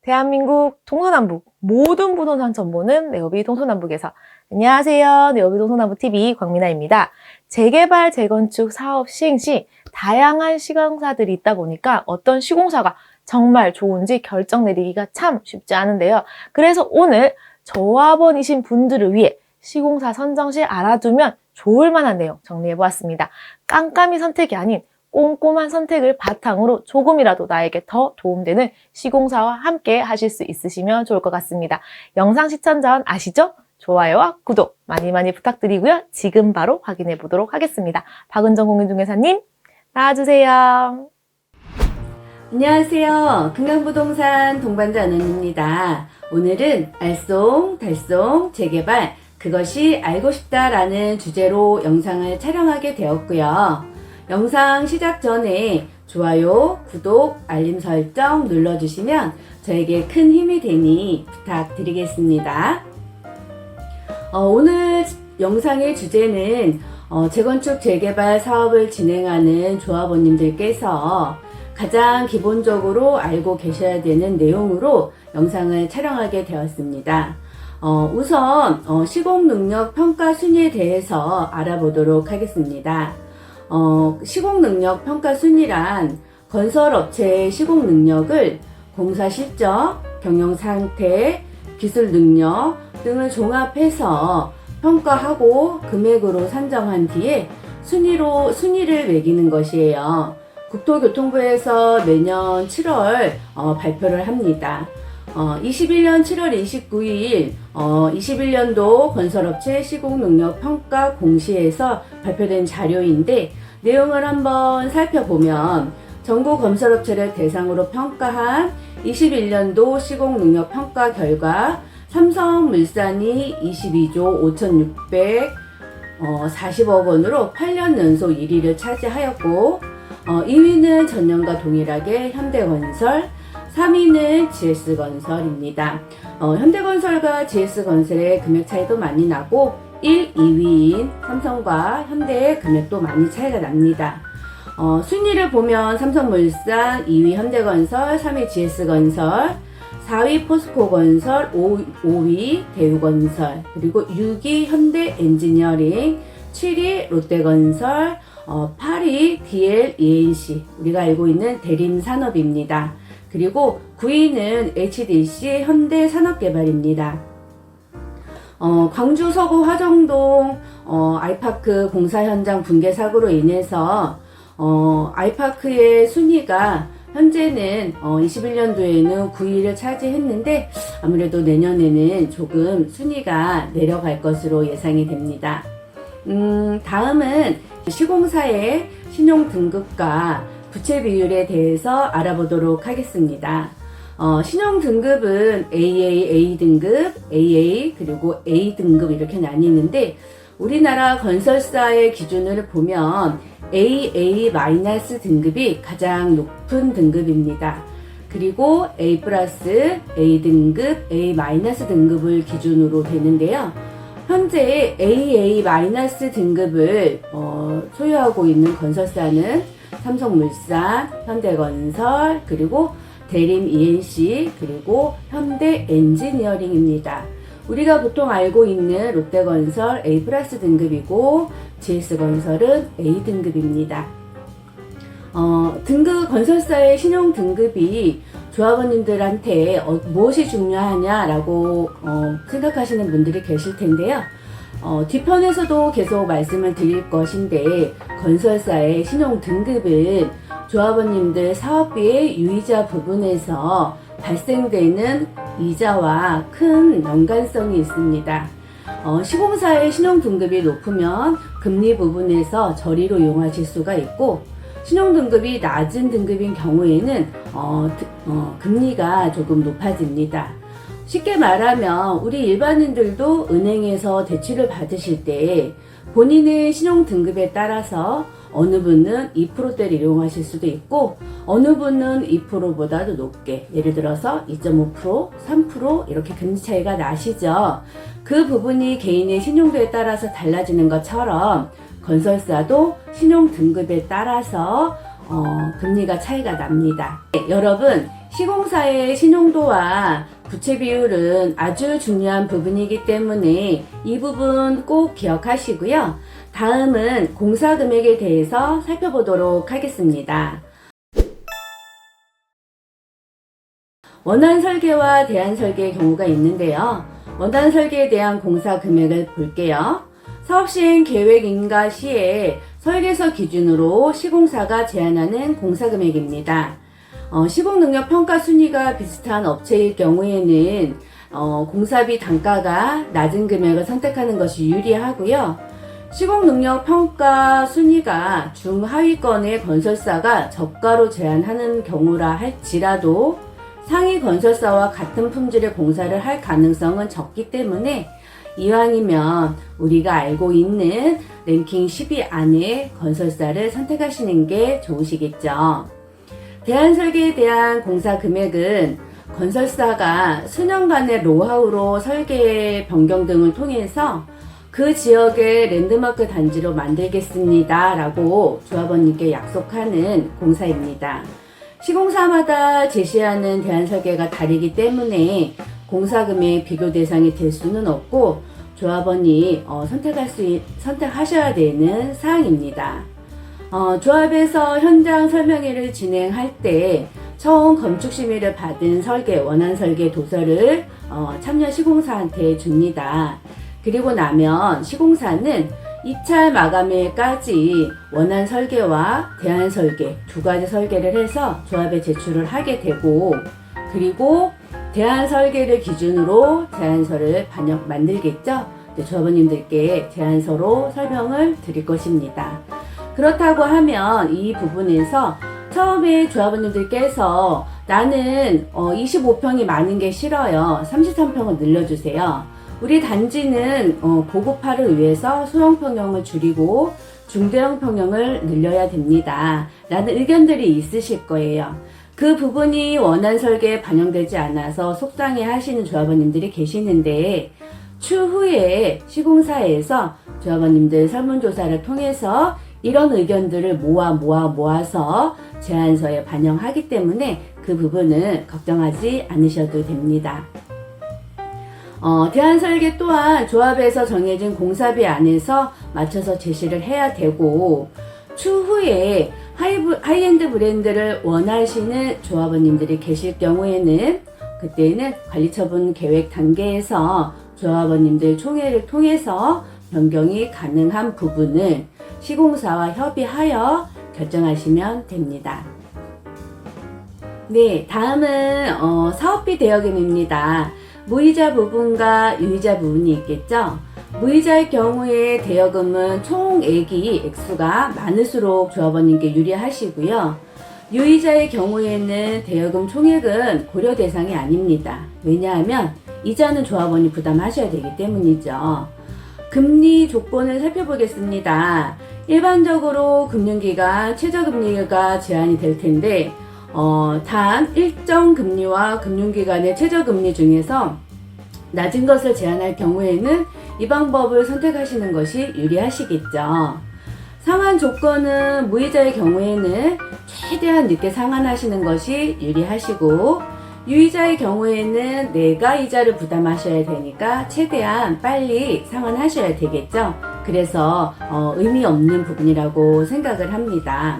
대한민국 동서남북 모든 부동산 정보는 네오비 동서남북에서. 안녕하세요. 네오비 동서남북TV 광민아입니다. 재개발, 재건축 사업 시행 시 다양한 시공사들이 있다 보니까 어떤 시공사가 정말 좋은지 결정 내리기가 참 쉽지 않은데요. 그래서 오늘 조합원이신 분들을 위해 시공사 선정 시 알아두면 좋을 만한 내용 정리해보았습니다. 깜깜이 선택이 아닌 꼼꼼한 선택을 바탕으로 조금이라도 나에게 더 도움되는 시공사와 함께 하실 수 있으시면 좋을 것 같습니다. 영상 시청 전 아시죠? 좋아요와 구독 많이 부탁드리고요. 지금 바로 확인해 보도록 하겠습니다. 박은정 공인중개사님 나와주세요. 안녕하세요. 금강부동산 동반자 은은입니다. 오늘은 알쏭 달쏭 재개발 그것이 알고 싶다라는 주제로 영상을 촬영하게 되었고요. 영상 시작 전에 좋아요, 구독, 알림 설정 눌러주시면 저에게 큰 힘이 되니 부탁드리겠습니다. 오늘 영상의 주제는 재건축 재개발 사업을 진행하는 조합원님들께서 가장 기본적으로 알고 계셔야 되는 내용으로 영상을 촬영하게 되었습니다. 우선 시공능력 평가 순위에 대해서 알아보도록 하겠습니다. 시공능력 평가 순위란 건설업체의 시공능력을 공사 실적, 경영상태, 기술능력 등을 종합해서 평가하고 금액으로 산정한 뒤에 순위를 매기는 것이에요. 국토교통부에서 매년 7월 발표를 합니다. 21년 7월 29일 21년도 건설업체 시공능력 평가 공시에서 발표된 자료인데 내용을 한번 살펴보면 전국 건설업체를 대상으로 평가한 21년도 시공능력 평가 결과 삼성물산이 22조 5,640억 원으로 8년 연속 1위를 차지하였고 2위는 전년과 동일하게 현대건설, 3위는 GS건설입니다. 현대건설과 GS건설의 금액 차이도 많이 나고 1, 2위인 삼성과 현대의 금액도 많이 차이가 납니다. 순위를 보면 삼성물산, 2위 현대건설, 3위 GS건설, 4위 포스코건설, 5위 대우건설, 그리고 6위 현대엔지니어링, 7위 롯데건설, 8위 DLENC, 우리가 알고 있는 대림산업입니다. 그리고 9위는 HDC 현대산업개발입니다. 광주 서구 화정동 아이파크 공사 현장 붕괴 사고로 인해서 아이파크의 순위가 현재는 21년도에는 9위를 차지했는데 아무래도 내년에는 조금 순위가 내려갈 것으로 예상이 됩니다. 다음은 시공사의 신용등급과 부채 비율에 대해서 알아보도록 하겠습니다. 신용등급은 AA, A등급, AA, 그리고 A등급 이렇게 나뉘는데 우리나라 건설사의 기준을 보면 AA- 등급이 가장 높은 등급입니다. 그리고 A+, A등급, A- 등급을 기준으로 되는데요. 현재 AA- 등급을 소유하고 있는 건설사는 삼성물산, 현대건설, 그리고 대림 ENC, 그리고 현대엔지니어링입니다. 우리가 보통 알고 있는 롯데건설 A+ 등급이고 GS건설은 A등급입니다. 건설사의 신용 등급이 조합원님들한테 무엇이 중요하냐라고 생각하시는 분들이 계실 텐데요. 뒤편에서도 계속 말씀을 드릴 것인데 건설사의 신용 등급은 조합원님들 사업비의 유이자 부분에서 발생되는 이자와 큰 연관성이 있습니다. 시공사의 신용 등급이 높으면 금리 부분에서 저리로 이용하실 수가 있고 신용 등급이 낮은 등급인 경우에는 금리가 조금 높아집니다. 쉽게 말하면 우리 일반인들도 은행에서 대출을 받으실 때 본인의 신용 등급에 따라서 어느 분은 2%대를 이용하실 수도 있고 어느 분은 2%보다도 높게 예를 들어서 2.5%, 3% 이렇게 금리 차이가 나시죠. 그 부분이 개인의 신용도에 따라서 달라지는 것처럼 건설사도 신용 등급에 따라서 금리가 차이가 납니다. 여러분 시공사의 신용도와 부채 비율은 아주 중요한 부분이기 때문에 이 부분 꼭 기억하시고요. 다음은 공사 금액에 대해서 살펴보도록 하겠습니다. 원안 설계와 대안 설계의 경우가 있는데요. 원안 설계에 대한 공사 금액을 볼게요. 사업 시행 계획 인가 시에 설계서 기준으로 시공사가 제안하는 공사 금액입니다. 시공 능력 평가 순위가 비슷한 업체일 경우에는 공사비 단가가 낮은 금액을 선택하는 것이 유리하고요. 시공 능력 평가 순위가 중하위권의 건설사가 저가로 제안하는 경우라 할지라도 상위 건설사와 같은 품질의 공사를 할 가능성은 적기 때문에 이왕이면 우리가 알고 있는 랭킹 10위 안에 건설사를 선택하시는 게 좋으시겠죠. 대안 설계에 대한 공사 금액은 건설사가 수년간의 노하우로 설계 변경 등을 통해서 그 지역의 랜드마크 단지로 만들겠습니다 라고 조합원님께 약속하는 공사입니다. 시공사마다 제시하는 대안 설계가 다르기 때문에 공사금의 비교 대상이 될 수는 없고 조합원이 선택하셔야 되는 사항입니다. 조합에서 현장 설명회를 진행할 때 처음 건축 심의를 받은 설계, 원안 설계 도서를 참여 시공사한테 줍니다. 그리고 나면 시공사는 2차 마감일까지 원안 설계와 대안 설계 두 가지 설계를 해서 조합에 제출을 하게 되고, 그리고 대안 설계를 기준으로 제안서를 만들겠죠. 조합원님들께 제안서로 설명을 드릴 것입니다. 그렇다고 하면 이 부분에서 처음에 조합원님들께서 나는 25평이 많은 게 싫어요. 33평을 늘려주세요. 우리 단지는 고급화를 위해서 소형 평형을 줄이고 중대형 평형을 늘려야 됩니다. 라는 의견들이 있으실 거예요. 그 부분이 원안 설계에 반영되지 않아서 속상해 하시는 조합원님들이 계시는데, 추후에 시공사에서 조합원님들 설문조사를 통해서 이런 의견들을 모아서 제안서에 반영하기 때문에 그 부분은 걱정하지 않으셔도 됩니다. 대안 설계 또한 조합에서 정해진 공사비 안에서 맞춰서 제시를 해야 되고, 추후에 하이엔드 브랜드를 원하시는 조합원님들이 계실 경우에는 그때는 관리처분 계획 단계에서 조합원님들 총회를 통해서 변경이 가능한 부분을 시공사와 협의하여 결정하시면 됩니다. 네, 다음은 사업비 대여금입니다. 무이자 부분과 유이자 부분이 있겠죠. 무이자의 경우에 대여금은 총액이 액수가 많을수록 조합원님께 유리하시고요. 유이자의 경우에는 대여금 총액은 고려 대상이 아닙니다. 왜냐하면 이자는 조합원이 부담하셔야 되기 때문이죠. 금리 조건을 살펴보겠습니다. 일반적으로 금융기관 최저금리가 제한이 될 텐데, 단 일정 금리와 금융기관의 최저금리 중에서 낮은 것을 제한할 경우에는 이 방법을 선택하시는 것이 유리하시겠죠. 상환 조건은 무이자의 경우에는 최대한 늦게 상환하시는 것이 유리하시고, 유이자의 경우에는 내가 이자를 부담하셔야 되니까 최대한 빨리 상환하셔야 되겠죠. 그래서 의미 없는 부분이라고 생각을 합니다.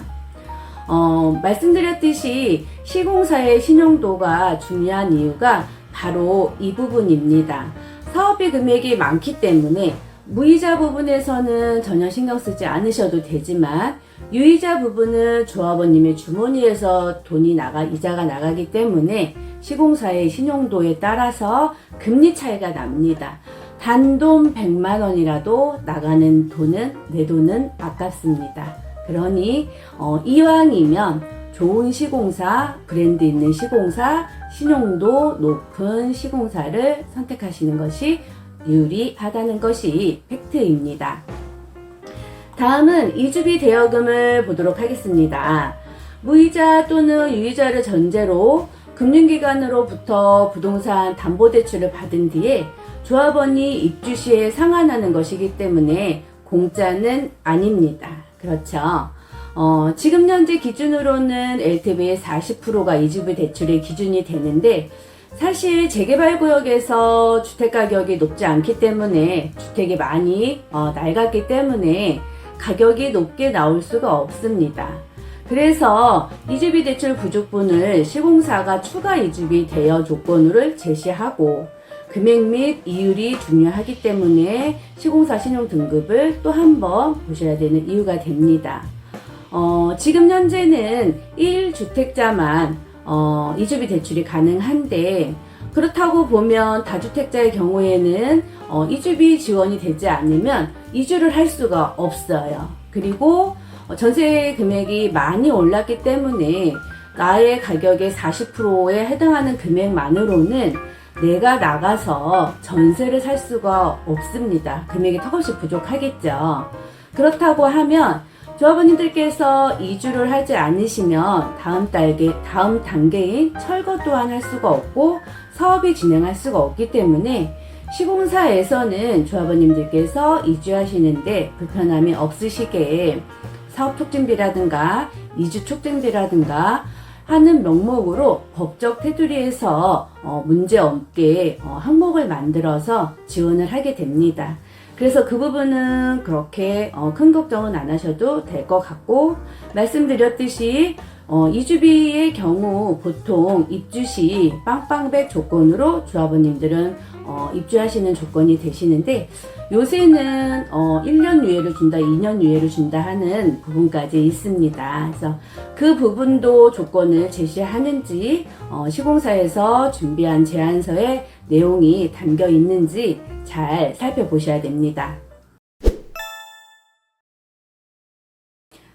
말씀드렸듯이 시공사의 신용도가 중요한 이유가 바로 이 부분입니다. 사업비 금액이 많기 때문에 무이자 부분에서는 전혀 신경 쓰지 않으셔도 되지만, 유이자 부분은 조합원님의 주머니에서 이자가 나가기 때문에 시공사의 신용도에 따라서 금리 차이가 납니다. 단돈 100만 원이라도 나가는 내 돈은 아깝습니다. 그러니 이왕이면 좋은 시공사, 브랜드 있는 시공사, 신용도 높은 시공사를 선택하시는 것이 유리하다는 것이 팩트입니다. 다음은 이주비 대여금을 보도록 하겠습니다. 무이자 또는 유이자를 전제로 금융기관으로부터 부동산 담보대출을 받은 뒤에 조합원이 입주 시에 상환하는 것이기 때문에 공짜는 아닙니다. 그렇죠. 지금 현재 기준으로는 LTV의 40%가 이주비 대출의 기준이 되는데, 사실 재개발구역에서 주택가격이 높지 않기 때문에, 주택이 많이 낡았기 때문에 가격이 높게 나올 수가 없습니다. 그래서 이주비 대출 부족분을 시공사가 추가 이주비 대여 조건으로 제시하고, 금액 및 이율이 중요하기 때문에 시공사 신용등급을 또 한 번 보셔야 되는 이유가 됩니다. 지금 현재는 1주택자만 이주비 대출이 가능한데, 그렇다고 보면 다주택자의 경우에는 이주비 지원이 되지 않으면 이주를 할 수가 없어요. 그리고 전세 금액이 많이 올랐기 때문에 나의 가격의 40%에 해당하는 금액만으로는 내가 나가서 전세를 살 수가 없습니다. 금액이 턱없이 부족하겠죠. 그렇다고 하면 조합원님들께서 이주를 하지 않으시면 다음 단계인 철거 또한 할 수가 없고 사업이 진행할 수가 없기 때문에 시공사에서는 조합원님들께서 이주하시는데 불편함이 없으시게 사업 촉진비라든가 이주 촉진비라든가 하는 명목으로 법적 테두리에서 문제없게 항목을 만들어서 지원을 하게 됩니다. 그래서 그 부분은 그렇게 큰 걱정은 안 하셔도 될 것 같고, 말씀드렸듯이 이주비의 경우 보통 입주 시 빵빵백 조건으로 조합원님들은 입주하시는 조건이 되시는데, 요새는 1년 유예를 준다, 2년 유예를 준다 하는 부분까지 있습니다. 그래서 그 부분도 조건을 제시하는지 시공사에서 준비한 제안서에 내용이 담겨 있는지 잘 살펴보셔야 됩니다.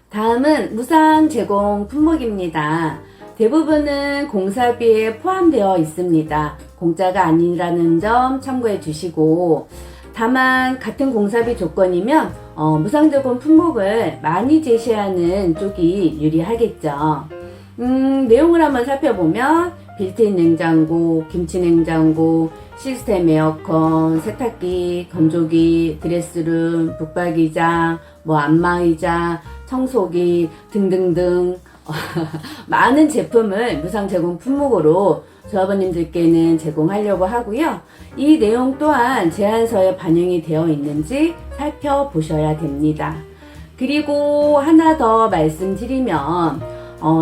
다음은 무상 제공 품목입니다. 대부분은 공사비에 포함되어 있습니다. 공짜가 아니라는 점 참고해 주시고, 다만 같은 공사비 조건이면 무상 제공 품목을 많이 제시하는 쪽이 유리하겠죠. 내용을 한번 살펴보면 빌트인 냉장고, 김치 냉장고, 시스템 에어컨, 세탁기, 건조기, 드레스룸, 북박이장, 안마의자, 청소기 등등등 많은 제품을 무상 제공 품목으로 조합원님들께는 제공하려고 하고요. 이 내용 또한 제안서에 반영이 되어 있는지 살펴보셔야 됩니다. 그리고 하나 더 말씀드리면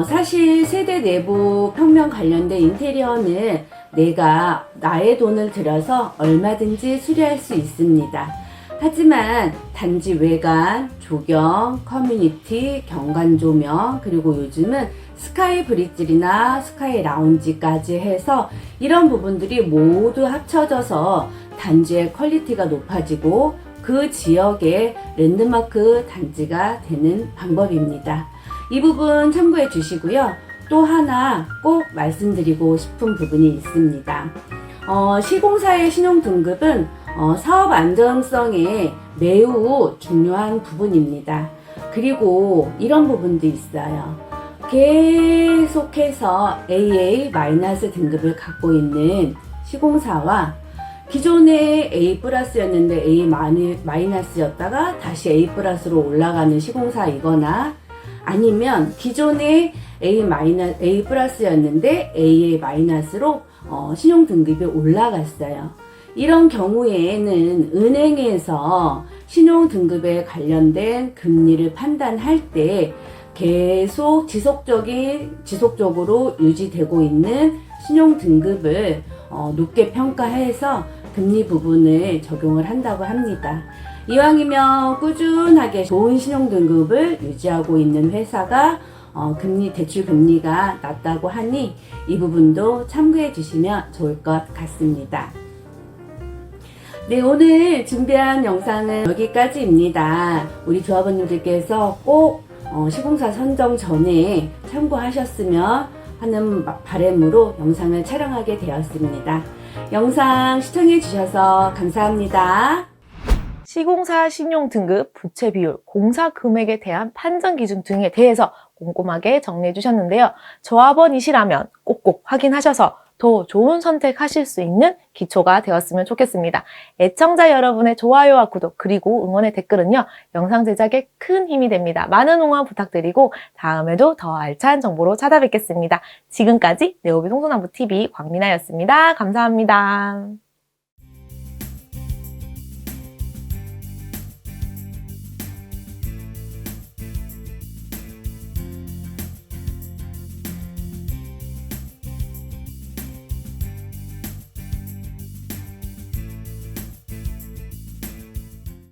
사실 세대 내부 평면 관련된 인테리어는 내가 나의 돈을 들여서 얼마든지 수리할 수 있습니다. 하지만 단지 외관, 조경, 커뮤니티, 경관 조명, 그리고 요즘은 스카이 브릿지나 스카이 라운지까지 해서 이런 부분들이 모두 합쳐져서 단지의 퀄리티가 높아지고 그 지역의 랜드마크 단지가 되는 방법입니다. 이 부분 참고해 주시고요. 또 하나 꼭 말씀드리고 싶은 부분이 있습니다. 시공사의 신용등급은 사업 안정성에 매우 중요한 부분입니다. 그리고 이런 부분도 있어요. 계속해서 AA- 등급을 갖고 있는 시공사와 기존에 A+였는데 A-였다가 다시 A+로 올라가는 시공사이거나, 아니면 기존에 A+였는데 AA-로 신용등급이 올라갔어요. 이런 경우에는 은행에서 신용등급에 관련된 금리를 판단할 때 계속 지속적으로 유지되고 있는 신용등급을 높게 평가해서 금리 부분을 적용을 한다고 합니다. 이왕이면 꾸준하게 좋은 신용등급을 유지하고 있는 회사가 대출 금리가 낮다고 하니 이 부분도 참고해 주시면 좋을 것 같습니다. 네, 오늘 준비한 영상은 여기까지입니다. 우리 조합원님들께서 꼭 시공사 선정 전에 참고하셨으면 하는 바람으로 영상을 촬영하게 되었습니다. 영상 시청해 주셔서 감사합니다. 시공사 신용등급, 부채 비율, 공사 금액에 대한 판정 기준 등에 대해서 꼼꼼하게 정리해 주셨는데요. 조합원이시라면 꼭꼭 확인하셔서 더 좋은 선택하실 수 있는 기초가 되었으면 좋겠습니다. 애청자 여러분의 좋아요와 구독 그리고 응원의 댓글은요. 영상 제작에 큰 힘이 됩니다. 많은 응원 부탁드리고 다음에도 더 알찬 정보로 찾아뵙겠습니다. 지금까지 네오비 동서남북TV 광민아였습니다. 감사합니다.